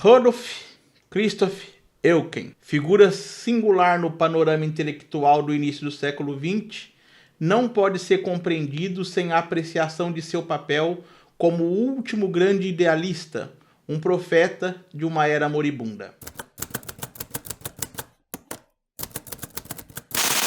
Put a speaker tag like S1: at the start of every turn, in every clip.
S1: Rudolf Christoph Eucken, figura singular no panorama intelectual do início do século XX, não pode ser compreendido sem a apreciação de seu papel como o último grande idealista, um profeta de uma era moribunda.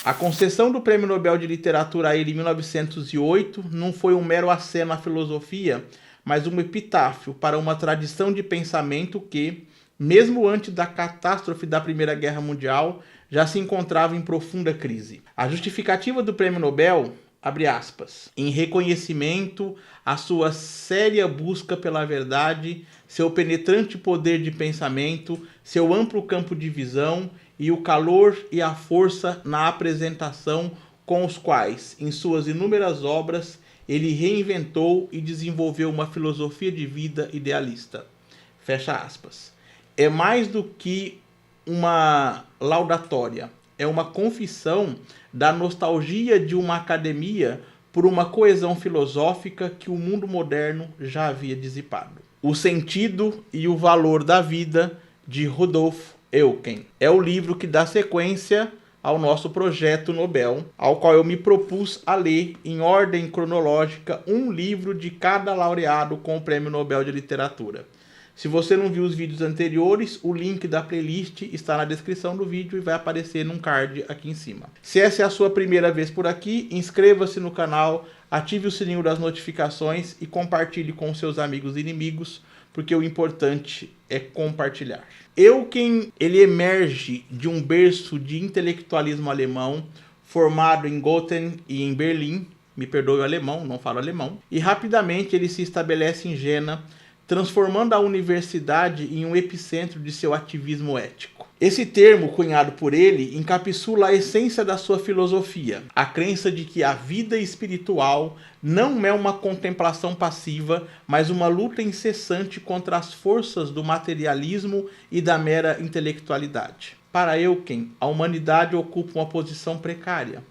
S1: A concessão do Prêmio Nobel de Literatura a ele em 1908 não foi um mero aceno à filosofia, mas um epitáfio para uma tradição de pensamento que, mesmo antes da catástrofe da Primeira Guerra Mundial, já se encontrava em profunda crise. A justificativa do Prêmio Nobel, abre aspas, em reconhecimento à sua séria busca pela verdade, seu penetrante poder de pensamento, seu amplo campo de visão e o calor e a força na apresentação com os quais, em suas inúmeras obras, ele reinventou e desenvolveu uma filosofia de vida idealista. Fecha aspas. É mais do que uma laudatória, é uma confissão da nostalgia de uma academia por uma coesão filosófica que o mundo moderno já havia dissipado. O Sentido e o Valor da Vida, de Rudolf Eucken. É o livro que dá sequência ao nosso projeto Nobel, ao qual eu me propus a ler, em ordem cronológica, um livro de cada laureado com o Prêmio Nobel de Literatura. Se você não viu os vídeos anteriores, o link da playlist está na descrição do vídeo e vai aparecer num card aqui em cima. Se essa é a sua primeira vez por aqui, inscreva-se no canal, ative o sininho das notificações e compartilhe com seus amigos e inimigos, porque o importante é compartilhar. Eucken, ele emerge de um berço de intelectualismo alemão, formado em Göttingen e em Berlim, me perdoe o alemão, não falo alemão, e rapidamente ele se estabelece em Jena, transformando a universidade em um epicentro de seu ativismo ético. Esse termo, cunhado por ele, encapsula a essência da sua filosofia, a crença de que a vida espiritual não é uma contemplação passiva, mas uma luta incessante contra as forças do materialismo e da mera intelectualidade. Para Eucken, a humanidade ocupa uma posição precária,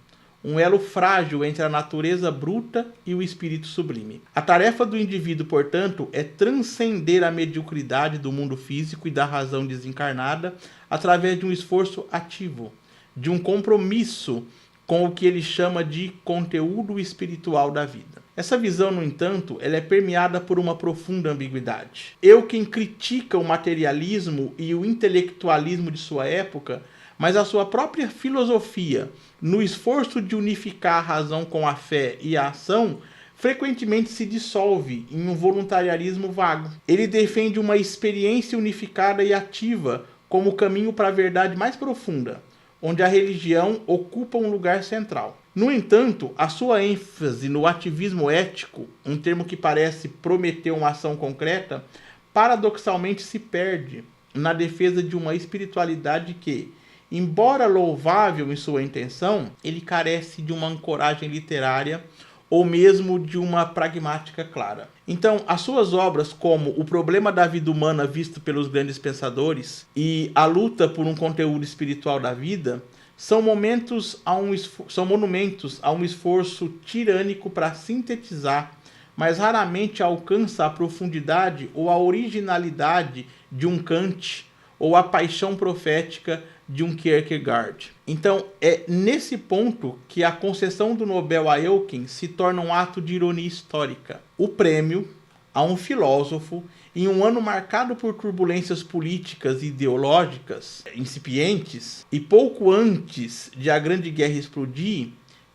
S1: um elo frágil entre a natureza bruta e o espírito sublime. A tarefa do indivíduo, portanto, é transcender a mediocridade do mundo físico e da razão desencarnada através de um esforço ativo, de um compromisso com o que ele chama de conteúdo espiritual da vida. Essa visão, no entanto, ela é permeada por uma profunda ambiguidade. Eucken critica o materialismo e o intelectualismo de sua época, mas a sua própria filosofia, no esforço de unificar a razão com a fé e a ação, frequentemente se dissolve em um voluntariarismo vago. Ele defende uma experiência unificada e ativa como o caminho para a verdade mais profunda, onde a religião ocupa um lugar central. No entanto, a sua ênfase no ativismo ético, um termo que parece prometer uma ação concreta, paradoxalmente se perde na defesa de uma espiritualidade que, embora louvável em sua intenção, ele carece de uma ancoragem literária ou mesmo de uma pragmática clara. Então, as suas obras, como O Problema da Vida Humana visto pelos grandes pensadores e A Luta por um Conteúdo Espiritual da Vida, são monumentos a um esforço tirânico para sintetizar, mas raramente alcança a profundidade ou a originalidade de um Kant ou a paixão profética de um Kierkegaard. Então, é nesse ponto que a concessão do Nobel a Eucken se torna um ato de ironia histórica. O prêmio a um filósofo, em um ano marcado por turbulências políticas e ideológicas incipientes, e pouco antes de a Grande Guerra explodir,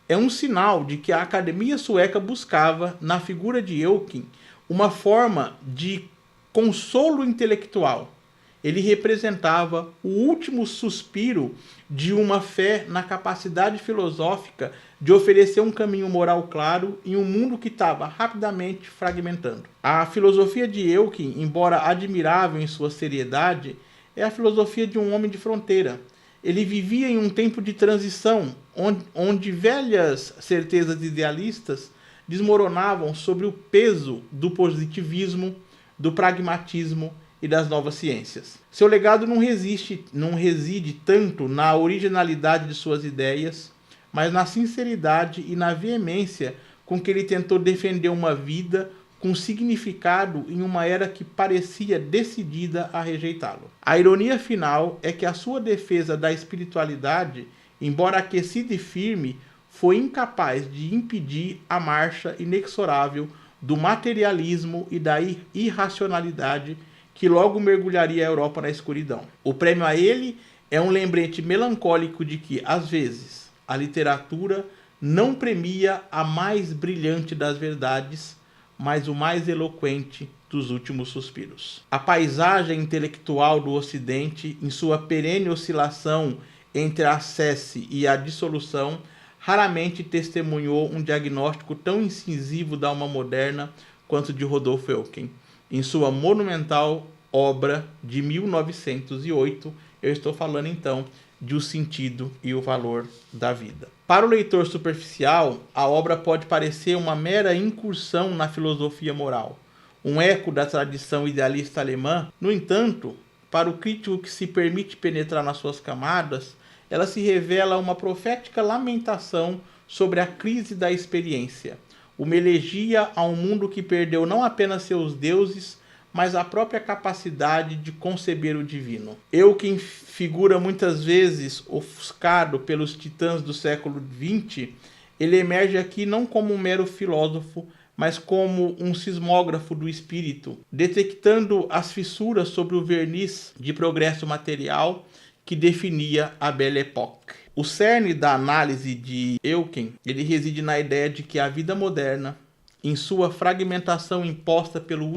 S1: é um sinal de que a Academia Sueca buscava, na figura de Eucken, uma forma de consolo intelectual. Ele representava o último suspiro de uma fé na capacidade filosófica de oferecer um caminho moral claro em um mundo que estava rapidamente fragmentando. A filosofia de Eucken, embora admirável em sua seriedade, é a filosofia de um homem de fronteira. Ele vivia em um tempo de transição, onde velhas certezas idealistas desmoronavam sobre o peso do positivismo, do pragmatismo e das novas ciências. Seu legado não reside tanto na originalidade de suas ideias, mas na sinceridade e na veemência com que ele tentou defender uma vida com significado em uma era que parecia decidida a rejeitá-lo. A ironia final é que a sua defesa da espiritualidade, embora aquecida e firme, foi incapaz de impedir a marcha inexorável do materialismo e da irracionalidade que logo mergulharia a Europa na escuridão. O prêmio a ele é um lembrete melancólico de que, às vezes, a literatura não premia a mais brilhante das verdades, mas o mais eloquente dos últimos suspiros. A paisagem intelectual do Ocidente, em sua perene oscilação entre a acesse e a dissolução, raramente testemunhou um diagnóstico tão incisivo da alma moderna quanto de Rodolphe Eucken. Em sua monumental obra de 1908, eu estou falando então de O Sentido e o Valor da Vida. Para o leitor superficial, a obra pode parecer uma mera incursão na filosofia moral, um eco da tradição idealista alemã. No entanto, para o crítico que se permite penetrar nas suas camadas, ela se revela uma profética lamentação sobre a crise da experiência, uma elegia a um mundo que perdeu não apenas seus deuses, mas a própria capacidade de conceber o divino. Eucken figura muitas vezes ofuscado pelos titãs do século XX, ele emerge aqui não como um mero filósofo, mas como um sismógrafo do espírito, detectando as fissuras sobre o verniz de progresso material que definia a Belle Époque. O cerne da análise de Eucken, ele reside na ideia de que a vida moderna, em sua fragmentação imposta pelo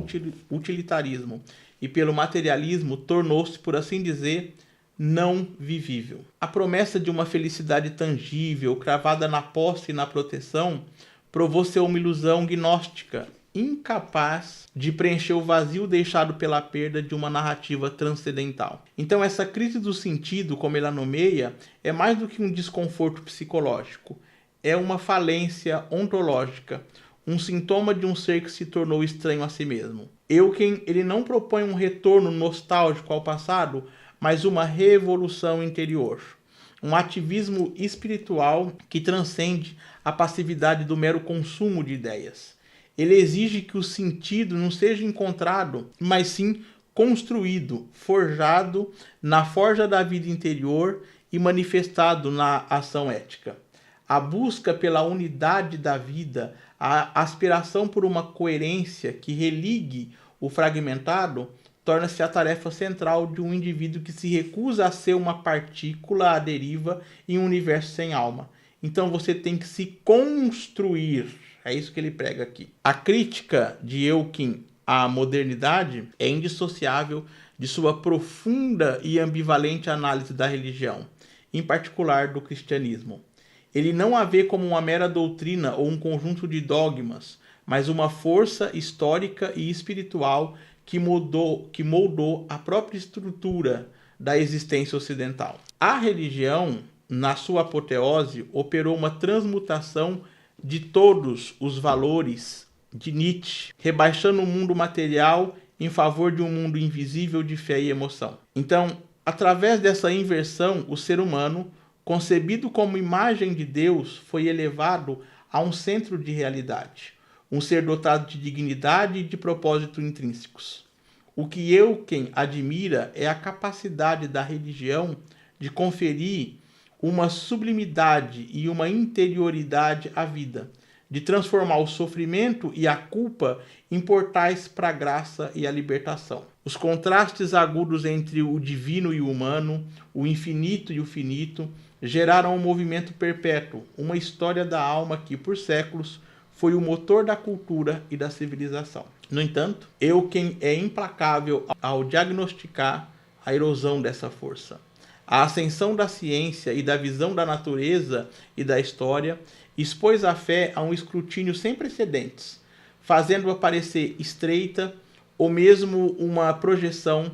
S1: utilitarismo e pelo materialismo, tornou-se, por assim dizer, não vivível. A promessa de uma felicidade tangível, cravada na posse e na proteção, provou ser uma ilusão gnóstica, incapaz de preencher o vazio deixado pela perda de uma narrativa transcendental. Então essa crise do sentido, como ele a nomeia, é mais do que um desconforto psicológico, é uma falência ontológica, um sintoma de um ser que se tornou estranho a si mesmo. Eucken, ele não propõe um retorno nostálgico ao passado, mas uma revolução interior, um ativismo espiritual que transcende a passividade do mero consumo de ideias. Ele exige que o sentido não seja encontrado, mas sim construído, forjado na forja da vida interior e manifestado na ação ética. A busca pela unidade da vida, a aspiração por uma coerência que religue o fragmentado, torna-se a tarefa central de um indivíduo que se recusa a ser uma partícula à deriva em um universo sem alma. Então você tem que se construir. É isso que ele prega aqui. A crítica de Eucken à modernidade é indissociável de sua profunda e ambivalente análise da religião, em particular do cristianismo. Ele não a vê como uma mera doutrina ou um conjunto de dogmas, mas uma força histórica e espiritual que moldou a própria estrutura da existência ocidental. A religião, na sua apoteose, operou uma transmutação de todos os valores de Nietzsche, rebaixando o mundo material em favor de um mundo invisível de fé e emoção. Então, através dessa inversão, o ser humano, concebido como imagem de Deus, foi elevado a um centro de realidade, um ser dotado de dignidade e de propósito intrínsecos. O que Eucken admira é a capacidade da religião de conferir uma sublimidade e uma interioridade à vida, de transformar o sofrimento e a culpa em portais para a graça e a libertação. Os contrastes agudos entre o divino e o humano, o infinito e o finito, geraram um movimento perpétuo, uma história da alma que, por séculos, foi o motor da cultura e da civilização. No entanto, Eucken é implacável ao diagnosticar a erosão dessa força. A ascensão da ciência e da visão da natureza e da história expôs a fé a um escrutínio sem precedentes, fazendo-a parecer estreita ou mesmo uma projeção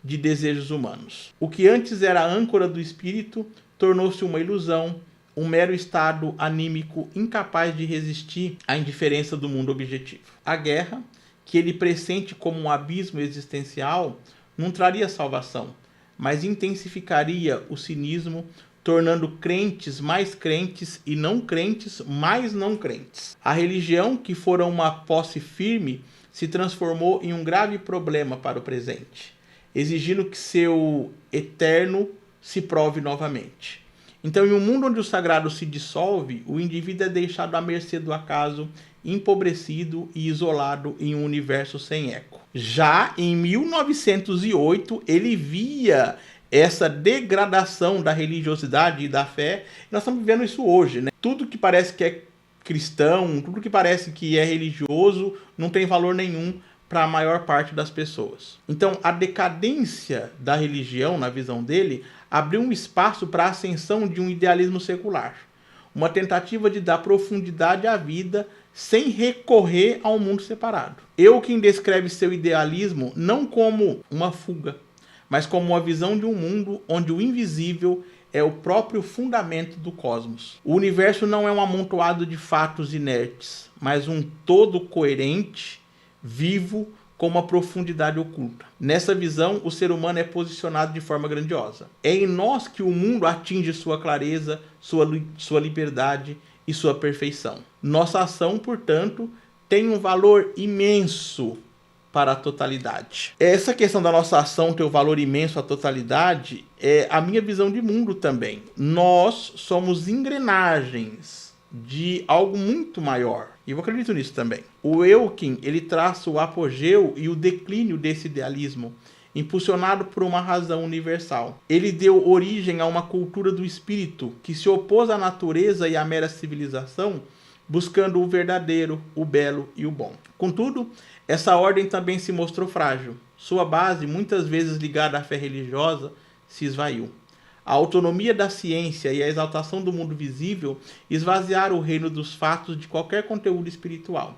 S1: de desejos humanos. O que antes era a âncora do espírito tornou-se uma ilusão, um mero estado anímico incapaz de resistir à indiferença do mundo objetivo. A guerra, que ele pressente como um abismo existencial, não traria salvação, mas intensificaria o cinismo, tornando crentes mais crentes e não crentes mais não crentes. A religião, que fora uma posse firme, se transformou em um grave problema para o presente, exigindo que seu eterno se prove novamente. Então, em um mundo onde o sagrado se dissolve, o indivíduo é deixado à mercê do acaso, empobrecido e isolado em um universo sem eco. Já em 1908, ele via essa degradação da religiosidade e da fé. Nós estamos vivendo isso hoje, né? Tudo que parece que é cristão, tudo que parece que é religioso, não tem valor nenhum para a maior parte das pessoas. Então, a decadência da religião, na visão dele, abriu um espaço para a ascensão de um idealismo secular. Uma tentativa de dar profundidade à vida sem recorrer ao mundo separado. Eucken descreve seu idealismo não como uma fuga, mas como uma visão de um mundo onde o invisível é o próprio fundamento do cosmos. O universo não é um amontoado de fatos inertes, mas um todo coerente, vivo, com uma profundidade oculta. Nessa visão, o ser humano é posicionado de forma grandiosa. É em nós que o mundo atinge sua clareza, sua liberdade e sua perfeição. Nossa ação, portanto, tem um valor imenso para a totalidade. Essa questão da nossa ação ter um valor imenso à totalidade é a minha visão de mundo também. Nós somos engrenagens de algo muito maior. E eu acredito nisso também. O Eucken, ele traça o apogeu e o declínio desse idealismo, impulsionado por uma razão universal. Ele deu origem a uma cultura do espírito que se opôs à natureza e à mera civilização, buscando o verdadeiro, o belo e o bom. Contudo, essa ordem também se mostrou frágil. Sua base, muitas vezes ligada à fé religiosa, se esvaiu. A autonomia da ciência e a exaltação do mundo visível esvaziaram o reino dos fatos de qualquer conteúdo espiritual.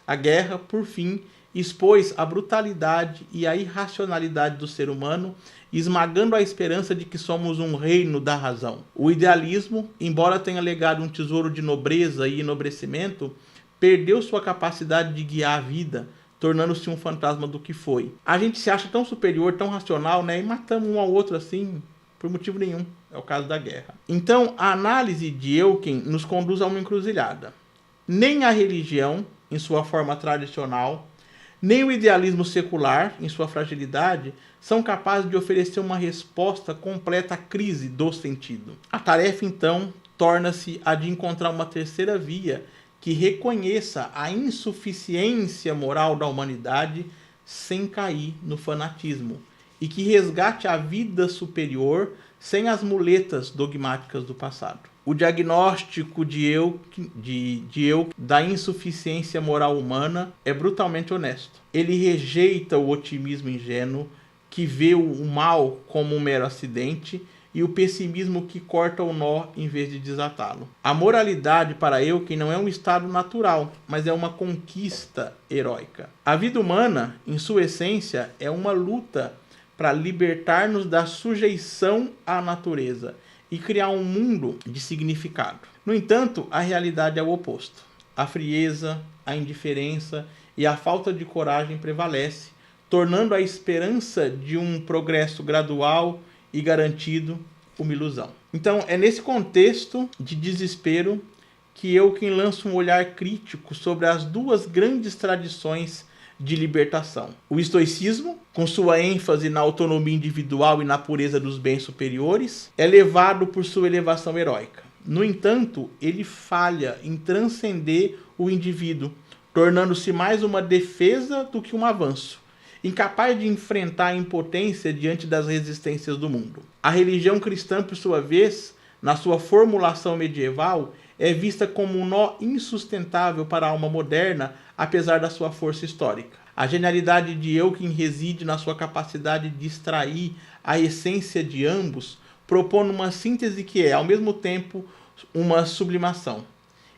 S1: A guerra, por fim, expôs a brutalidade e a irracionalidade do ser humano, esmagando a esperança de que somos um reino da razão. O idealismo, embora tenha legado um tesouro de nobreza e enobrecimento, perdeu sua capacidade de guiar a vida, tornando-se um fantasma do que foi. A gente se acha tão superior, tão racional, né? E matamos um ao outro assim, por motivo nenhum. É o caso da guerra. Então, a análise de Eucken nos conduz a uma encruzilhada. Nem a religião, em sua forma tradicional, nem o idealismo secular, em sua fragilidade, são capazes de oferecer uma resposta completa à crise do sentido. A tarefa, então, torna-se a de encontrar uma terceira via que reconheça a insuficiência moral da humanidade sem cair no fanatismo e que resgate a vida superior sem as muletas dogmáticas do passado. O diagnóstico de Eucken da insuficiência moral humana é brutalmente honesto. Ele rejeita o otimismo ingênuo que vê o mal como um mero acidente e o pessimismo que corta o nó em vez de desatá-lo. A moralidade para Eucken não é um estado natural, mas é uma conquista heróica. A vida humana, em sua essência, é uma luta para libertar-nos da sujeição à natureza e criar um mundo de significado. No entanto, a realidade é o oposto. A frieza, a indiferença e a falta de coragem prevalece, tornando a esperança de um progresso gradual e garantido uma ilusão. Então, é nesse contexto de desespero que Eucken lança um olhar crítico sobre as duas grandes tradições de libertação. O estoicismo, com sua ênfase na autonomia individual e na pureza dos bens superiores, é levado por sua elevação heróica. No entanto, ele falha em transcender o indivíduo, tornando-se mais uma defesa do que um avanço, incapaz de enfrentar a impotência diante das resistências do mundo. A religião cristã, por sua vez, na sua formulação medieval, é vista como um nó insustentável para a alma moderna, apesar da sua força histórica. A genialidade de Eucken reside na sua capacidade de extrair a essência de ambos, propondo uma síntese que é, ao mesmo tempo, uma sublimação.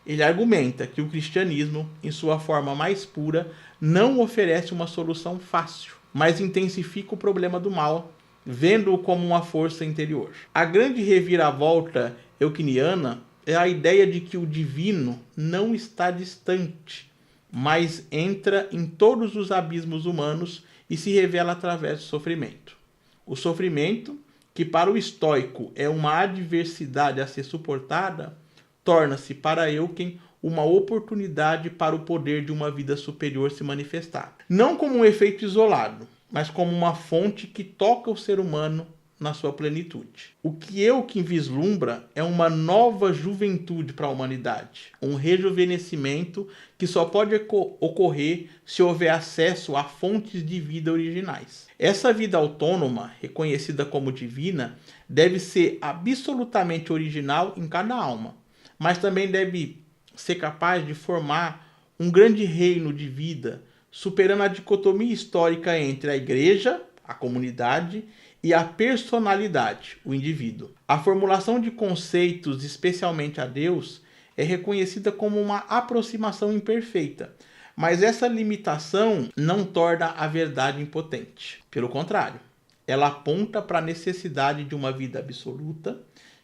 S1: Ele argumenta que o cristianismo, em sua forma mais pura, não oferece uma solução fácil, mas intensifica o problema do mal, vendo-o como uma força interior. A grande reviravolta euckeniana é a ideia de que o divino não está distante, mas entra em todos os abismos humanos e se revela através do sofrimento. O sofrimento, que para o estoico é uma adversidade a ser suportada, torna-se para Eucken uma oportunidade para o poder de uma vida superior se manifestar. Não como um efeito isolado, mas como uma fonte que toca o ser humano na sua plenitude. O que Elkin vislumbra é uma nova juventude para a humanidade, um rejuvenescimento que só pode ocorrer se houver acesso a fontes de vida originais. Essa vida autônoma, reconhecida como divina, deve ser absolutamente original em cada alma, mas também deve ser capaz de formar um grande reino de vida, superando a dicotomia histórica entre a igreja, a comunidade, e a personalidade, o indivíduo. A formulação de conceitos, especialmente a Deus, é reconhecida como uma aproximação imperfeita, mas essa limitação não torna a verdade impotente. Pelo contrário, ela aponta para a necessidade de uma vida absoluta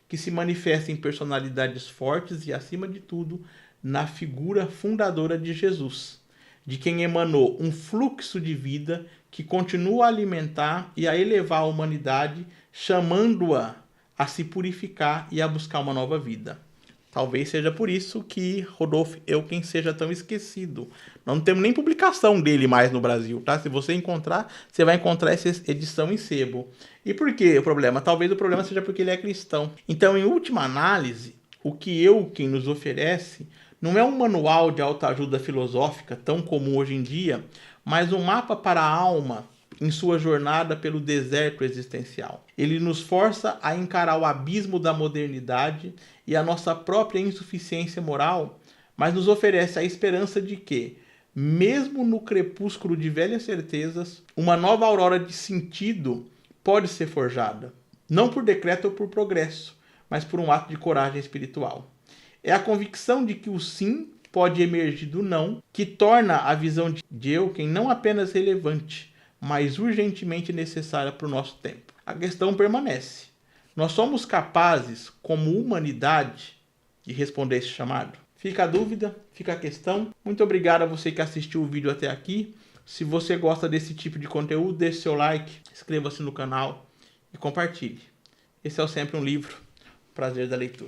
S1: que se manifesta em personalidades fortes e, acima de tudo, na figura fundadora de Jesus, de quem emanou um fluxo de vida que continua a alimentar e a elevar a humanidade, chamando-a a se purificar e a buscar uma nova vida. Talvez seja por isso que Rodolph Elkin seja tão esquecido. Não temos nem publicação dele mais no Brasil, tá? Se você encontrar, você vai encontrar essa edição em sebo. E por que o problema? Talvez o problema seja porque ele é cristão. Então, em última análise, o que Elkin nos oferece não é um manual de autoajuda filosófica tão comum hoje em dia, mas um mapa para a alma em sua jornada pelo deserto existencial. Ele nos força a encarar o abismo da modernidade e a nossa própria insuficiência moral, mas nos oferece a esperança de que, mesmo no crepúsculo de velhas certezas, uma nova aurora de sentido pode ser forjada, não por decreto ou por progresso, mas por um ato de coragem espiritual. É a convicção de que o sim pode emergir do não que torna a visão de Elkin não apenas relevante, mas urgentemente necessária para o nosso tempo. A questão permanece. Nós somos capazes, como humanidade, de responder esse chamado? Fica a dúvida, fica a questão. Muito obrigado a você que assistiu o vídeo até aqui. Se você gosta desse tipo de conteúdo, deixe seu like, inscreva-se no canal e compartilhe. Esse é o Sempre um Livro. Prazer da leitura.